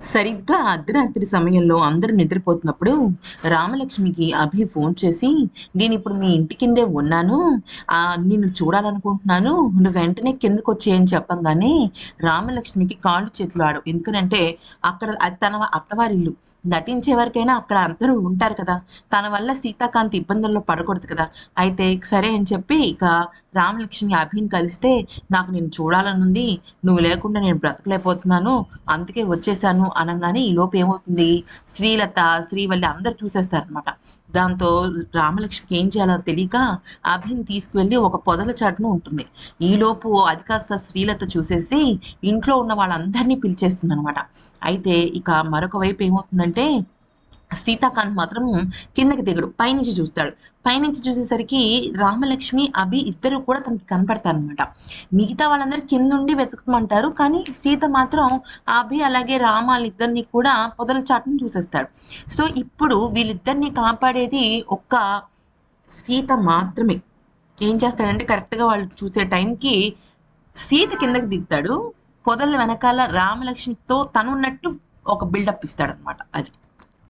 సరిగ్గా అర్ధరాత్రి సమయంలో అందరూ నిద్రపోతున్నప్పుడు రామలక్ష్మికి అభి ఫోన్ చేసి, నేనిప్పుడు మీ ఇంటి కిందే ఉన్నాను. నిన్ను చూడాలనుకుంటున్నాను. నువ్వు వెంటనే కిందకొచ్చేయి అని చెప్పంగానే రామలక్ష్మికి కాళ్ళు చేతులు ఆడవు. ఎందుకనంటే అక్కడ అది తన అత్తవారిల్లు. నటించే వరకైనా అక్కడ అందరూ ఉంటారు కదా! తన వల్ల సీతాకాంత్ ఇబ్బందుల్లో పడకూడదు కదా! అయితే సరే అని చెప్పి ఇక రామలక్ష్మి అభిని కలిస్తే, నాకు నిన్ను చూడాలనుంది. నువ్వు లేకుండా నేను బ్రతకలేకపోతున్నాను. అందుకే వచ్చేసాను అనంగానే ఈలోపు ఏమవుతుంది, శ్రీలత, శ్రీవల్లి అందరూ చూసేస్తారనమాట. దాంతో రామలక్ష్మికి ఏం చేయాలో తెలియక అభిని తీసుకువెళ్ళి ఒక పొదల చాటున ఉంటుంది. ఈలోపు అది కాస్త శ్రీలత చూసేసి ఇంట్లో ఉన్న వాళ్ళందరినీ పిలిచేస్తుందనమాట. అయితే ఇక మరొక వైపు ఏమవుతుందంటే సీతాకాంత్ మాత్రం కిందకి దిగడు. పైనుంచి చూస్తాడు. పైనుంచి చూసేసరికి రామలక్ష్మి, అభి ఇద్దరు కూడా తనకి కనపడతారనమాట. మిగతా వాళ్ళందరూ కిందుండి వెతుకమంటారు. కానీ సీత మాత్రం అభి అలాగే రామాలిద్దరిని కూడా పొదల చాటున చూసేస్తాడు. సో, ఇప్పుడు వీళ్ళిద్దరిని కాపాడేది ఒక్క సీత మాత్రమే. ఏం చేస్తాడంటే కరెక్ట్‌గా వాళ్ళు చూసే టైంకి సీత కిందకి దిగుతాడు. పొదల వెనకాల రామలక్ష్మితో తనున్నట్టు ఒక బిల్డప్ ఇస్తాడనమాట. అది.